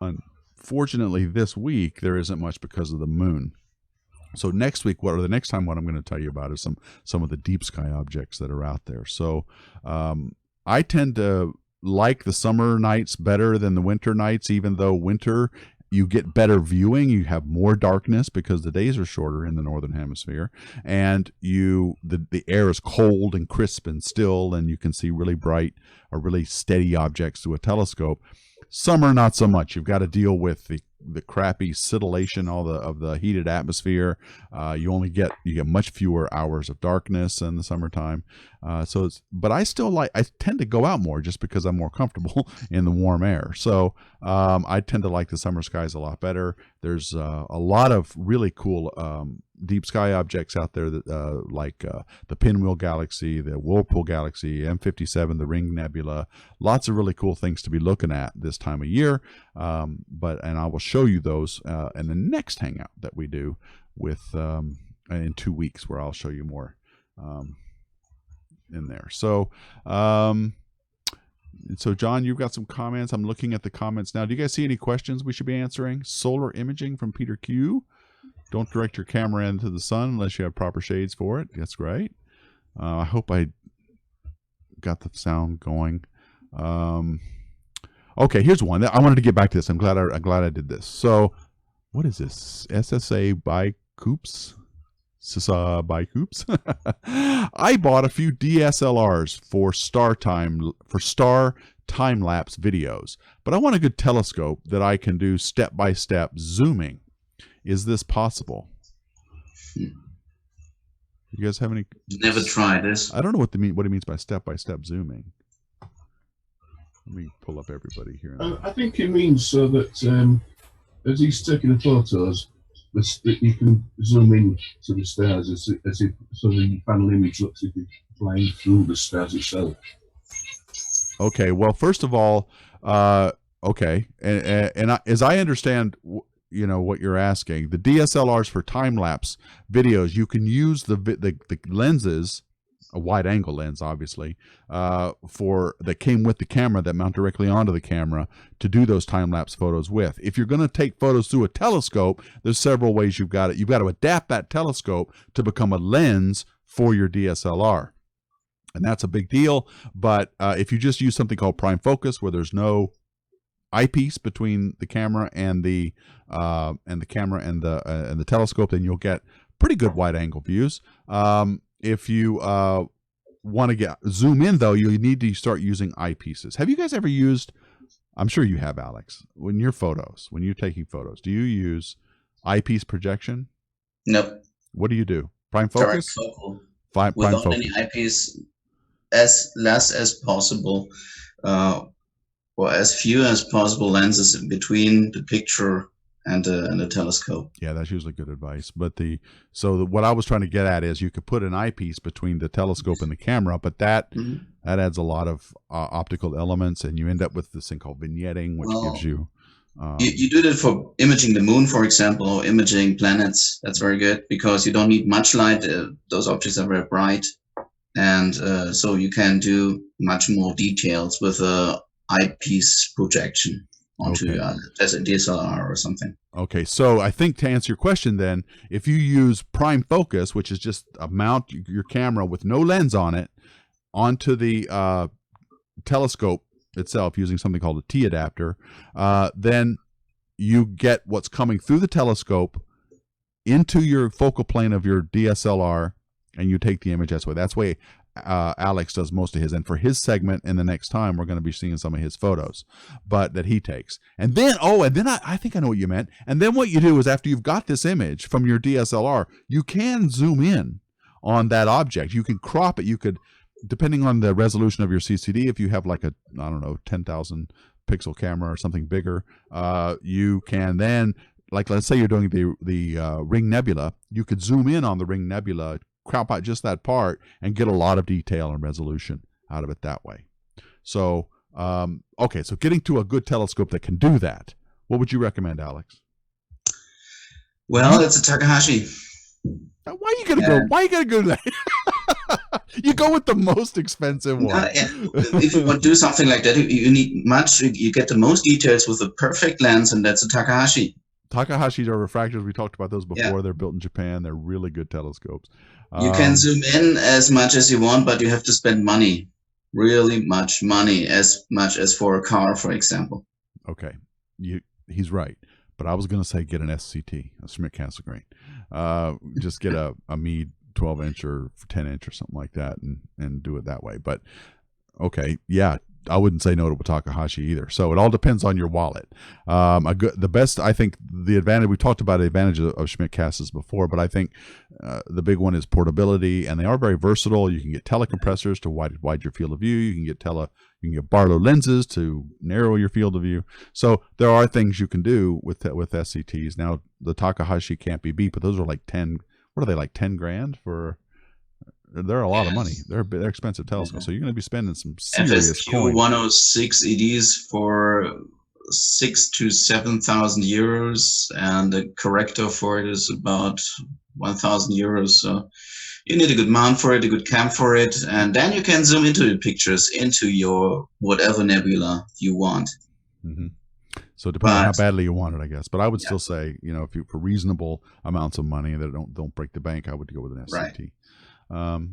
Unfortunately, this week there isn't much because of the moon. So next week, what I'm going to tell you about is some of the deep sky objects that are out there. So I tend to like the summer nights better than the winter nights, even though winter you get better viewing, you have more darkness because the days are shorter in the northern hemisphere, and the air is cold and crisp and still, and you can see really bright or really steady objects through a telescope. Summer, not so much. You've got to deal with the crappy scintillation of the heated atmosphere. You get much fewer hours of darkness in the summertime. But I tend to go out more just because I'm more comfortable in the warm air. So I tend to like the summer skies a lot better. There's a lot of really cool deep sky objects out there that like the Pinwheel Galaxy, the Whirlpool Galaxy, M57, the Ring Nebula. Lots of really cool things to be looking at this time of year. And I will show you those in the next hangout that we do in 2 weeks, where I'll show you more in there. So John, you've got some comments. I'm looking at the comments now. Do you guys see any questions we should be answering? Solar imaging from Peter Q. Don't direct your camera into the sun unless you have proper shades for it. That's great. I hope I got the sound going. Okay, here's one. I wanted to get back to this. I'm glad I did this. So, what is this? SSA by Coops? By Coops? I bought a few DSLRs for star time-lapse videos, but I want a good telescope that I can do step-by-step zooming. Is this possible? You guys have any? Never tried this. I don't know what he means by step-by-step zooming. Let me pull up everybody here. I think it means so that as he's taking the photos, you can zoom in to the stars as if so the final image looks as if it's flying through the stars itself. Okay. Well, first of all, okay, and as I understand, what you're asking, the DSLRs for time-lapse videos, you can use the lenses, a wide-angle lens, obviously, that came with the camera, that mount directly onto the camera to do those time-lapse photos with. If you're going to take photos through a telescope, there's several ways you've got to adapt that telescope to become a lens for your DSLR. And that's a big deal. But if you just use something called prime focus, where there's no eyepiece between the camera and the telescope, then you'll get pretty good wide-angle views. If you want to zoom in, though, you need to start using eyepieces. Have you guys ever used? I'm sure you have, Alex. When you're taking photos, do you use eyepiece projection? Nope. What do you do? Prime focus. Focal. Prime Without focus. any eyepiece, as less as possible, or as few as possible lenses in between the picture and the telescope. Yeah, that's usually good advice. But what I was trying to get at is you could put an eyepiece between the telescope and the camera, but that adds a lot of optical elements, and you end up with this thing called vignetting, which gives you. You do that for imaging the moon, for example, or imaging planets. That's very good because you don't need much light. Those objects are very bright, and so you can do much more details with a eyepiece projection onto as a DSLR or something. Okay, so I think to answer your question then, if you use prime focus, which is just mount your camera with no lens on it onto the telescope itself using something called a T adapter, then you get what's coming through the telescope into your focal plane of your DSLR, and you take the image that way. That's the way Alex does most of his. And for his segment in the next time, we're going to be seeing some of his photos, but that he takes. And then, I think I know what you meant. And then what you do is after you've got this image from your DSLR, you can zoom in on that object. You can crop it. You could, depending on the resolution of your CCD, if you have like a, 10,000 pixel camera or something bigger, you can then, like, let's say you're doing the Ring Nebula, you could zoom in on the Ring Nebula, crop out just that part, and get a lot of detail and resolution out of it that way. So, okay, so getting to a good telescope that can do that, what would you recommend, Alex? Well, it's a Takahashi. Why are you gonna go? Why are you gonna go to that? You go with the most expensive one. If you want to do something like that, you need much. You get the most details with a perfect lens, and that's a Takahashi. Takahashis are refractors. We talked about those before. Yeah. They're built in Japan. They're really good telescopes. You can zoom in as much as you want, but you have to spend money, really much money, as much as for a car, for example. Okay, he's right. But I was going to say get an SCT, a Schmidt-Cassegrain. Just get a Meade 12-inch or 10-inch or something like that, and do it that way. But okay, yeah, I wouldn't say no to a Takahashi either. So it all depends on your wallet. The best, I think, the advantage, we talked about the advantage of Schmidt-Casses before, but I think the big one is portability, and they are very versatile. You can get telecompressors to widen your field of view. You can get Barlow lenses to narrow your field of view. So there are things you can do with SCTs. Now the Takahashi can't be beat, but those are like 10. What are they, like 10 grand for? They're a lot of money. They're expensive telescopes, so you're going to be spending some serious coin. 106 EDs for 6,000 to 7,000 euros, and the corrector for it is about 1,000 euros. So you need a good mount for it, a good cam for it, and then you can zoom into the pictures into your whatever nebula you want. Mm-hmm. So depending on how badly you want it, I guess. But I would still say, if you, for reasonable amounts of money that don't break the bank, I would go with an SCT. Right.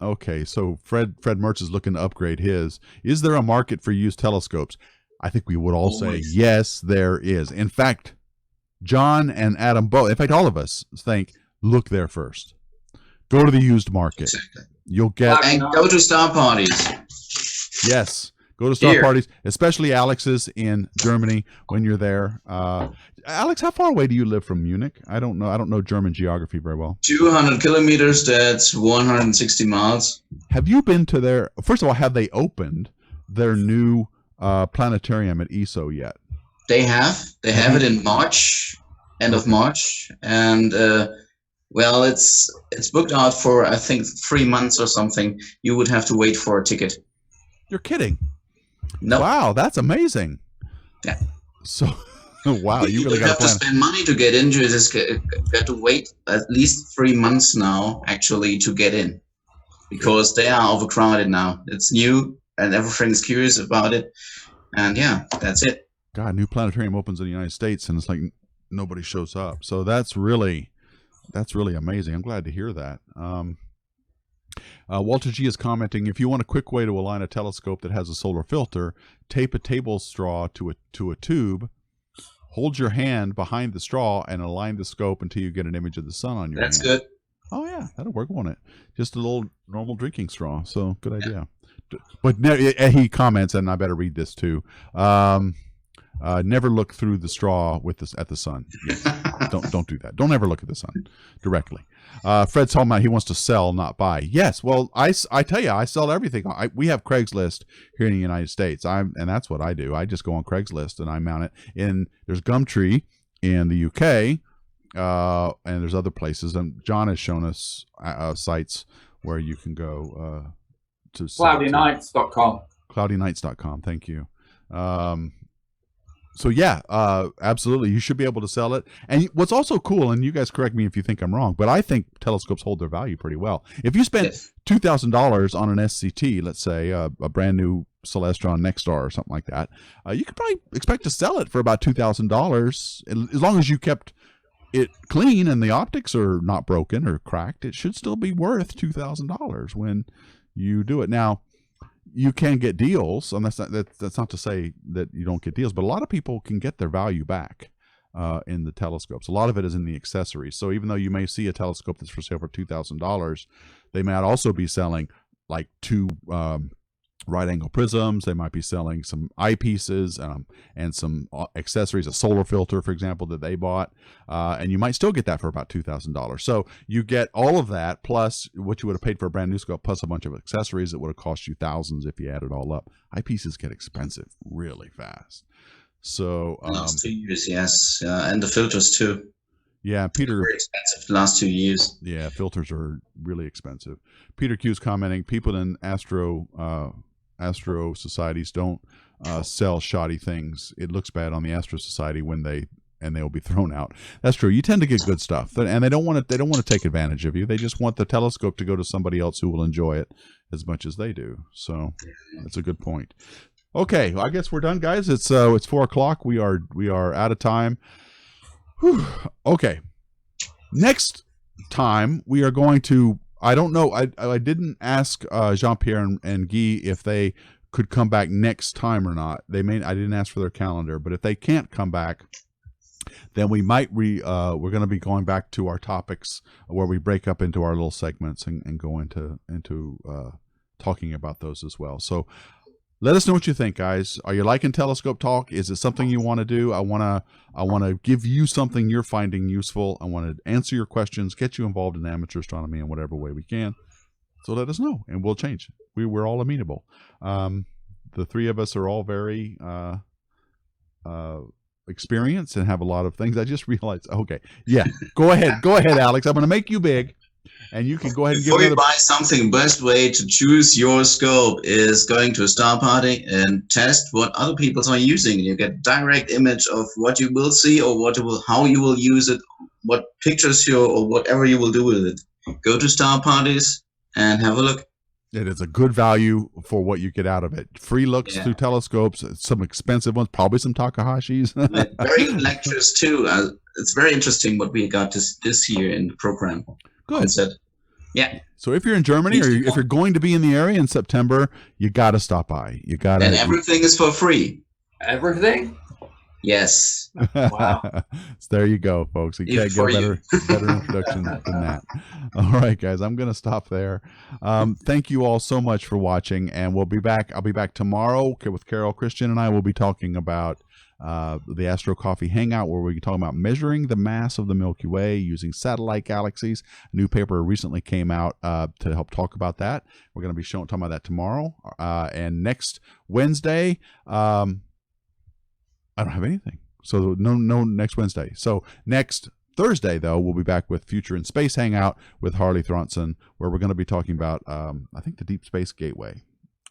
Okay, so Fred Mertz is looking to upgrade his. Is there a market for used telescopes? I think we would all say yes, there is. In fact, John and Adam both, in fact, all of us think, look there first. Go to the used market. Exactly. You'll get... And go to star parties. Yes. Go to star parties, especially Alex's in Germany when you're there. Alex, how far away do you live from Munich? I don't know. I don't know German geography very well. 200 kilometers. That's 160 miles. Have you been to their? First of all, have they opened their new planetarium at ESO yet? They have. They have it in March, end of March, and well, it's booked out for I think 3 months or something. You would have to wait for a ticket. You're kidding. No. Wow, that's amazing. Yeah. So, wow, you really got to spend money to get into it. Just got to wait at least 3 months now, actually, to get in, because they are overcrowded now. It's new, and everything's curious about it, and yeah, that's it. God, new planetarium opens in the United States, and it's like nobody shows up. So that's really amazing. I'm glad to hear that. Walter G is commenting, if you want a quick way to align a telescope that has a solar filter, tape a table straw to a tube, hold your hand behind the straw, and align the scope until you get an image of the sun on your hand. That's good. Oh, yeah, that'll work, won't it? Just a little normal drinking straw. So, good idea. But he comments, and I better read this too. Never look through the straw at the sun. Yes. Don't do that. Don't ever look at the sun directly. Fred's talking about he wants to sell, not buy. Yes, well, I tell you, I sell everything. We have Craigslist here in the United States, and that's what I do. I just go on Craigslist and I mount it. There's Gumtree in the UK, and there's other places. And John has shown us sites where you can go to cloudynights.com. Cloudynights.com. Thank you. So yeah, absolutely. You should be able to sell it. And what's also cool, and you guys correct me if you think I'm wrong, but I think telescopes hold their value pretty well. If you spend $2,000 on an SCT, let's say a brand new Celestron Nexstar or something like that, you could probably expect to sell it for about $2,000 as long as you kept it clean and the optics are not broken or cracked. It should still be worth $2,000 when you do it. Now, you can get deals, and that's not to say that you don't get deals, but a lot of people can get their value back in the telescopes. A lot of it is in the accessories. So even though you may see a telescope that's for sale for $2,000, they might also be selling like 2 right-angle prisms. They might be selling some eyepieces and some accessories, a solar filter, for example, that they bought, and you might still get that for about $2,000. So you get all of that plus what you would have paid for a brand new scope, plus a bunch of accessories that would have cost you thousands if you add it all up. Eyepieces get expensive really fast. So last 2 years, yes, and the filters too. Yeah, Peter. Very expensive the last 2 years. Yeah, filters are really expensive. Peter Q's commenting, people in Astro societies don't sell shoddy things. It looks bad on the Astro Society when they'll be thrown out. That's true. You tend to get good stuff, and they don't want to take advantage of you. They just want the telescope to go to somebody else who will enjoy it as much as they do. So that's a good point. Okay, well, I guess we're done, guys. It's 4 o'clock. We are out of time. Whew. Okay. Next time we are going to. I don't know. I didn't ask Jean-Pierre and Guy if they could come back next time or not. I didn't ask for their calendar, but if they can't come back, then we might we're going to be going back to our topics where we break up into our little segments and go into talking about those as well. So let us know what you think, guys. Are you liking Telescope Talk? Is it something you want to do? I want to give you something you're finding useful. I want to answer your questions, get you involved in amateur astronomy in whatever way we can. So let us know, and we'll change. We're all amenable. The three of us are all very experienced and have a lot of things. I just realized. Okay, yeah. Go ahead, Alex. I'm going to make you big. And you can go ahead and before you buy something, best way to choose your scope is going to a star party and test what other people are using. You get direct image of what you will see or how you will use it, what pictures or whatever you will do with it. Go to star parties and have a look. It is a good value for what you get out of it. Free looks through telescopes, some expensive ones, probably some Takahashis. Very good lectures too. It's very interesting what we got this year in the program. Good. Yeah. So if you're in Germany or if you're going to be in the area in September, you got to stop by. And everything is for free. Everything? Yes. Wow. So there you go, folks. You can't get a better introduction than that. All right, guys, I'm going to stop there. Thank you all so much for watching, and we'll be back. I'll be back tomorrow with Carol, Christian, and I will be talking about the Astro Coffee Hangout, where we can talk about measuring the mass of the Milky Way using satellite galaxies. A new paper recently came out to help talk about that. We're going to be talking about that tomorrow. And next Wednesday, I don't have anything. So no next Wednesday. So next Thursday, though, we'll be back with Future in Space Hangout with Harley Thronson, where we're going to be talking about, I think, the Deep Space Gateway.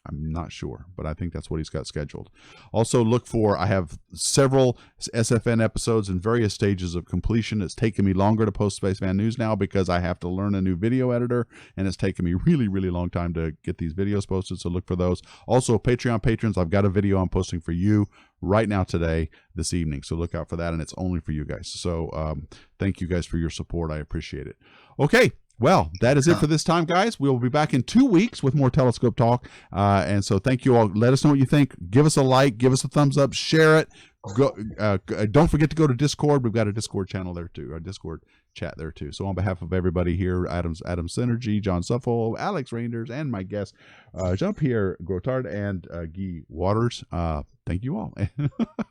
I'm not sure, but I think that's what he's got scheduled. Also, I have several SFN episodes in various stages of completion. It's taken me longer to post Spaceman News now because I have to learn a new video editor, and it's taken me really, really long time to get these videos posted, so look for those. Also, Patreon patrons, I've got a video I'm posting for you right now today, this evening, so look out for that, and it's only for you guys. So thank you guys for your support. I appreciate it. Okay. Well, that is it for this time, guys. We will be back in 2 weeks with more Telescope Talk. And so thank you all. Let us know what you think. Give us a like. Give us a thumbs up. Share it. Don't forget to go to Discord. We've got a Discord channel there, too. A Discord chat there, too. So on behalf of everybody here, Adam Synergy, John Suffel, Alex Reinders, and my guest, Jean-Pierre Gro Tarde and Guy Waters, thank you all.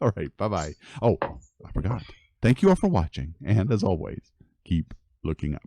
All right. Bye-bye. Oh, I forgot. Thank you all for watching. And as always, keep looking up.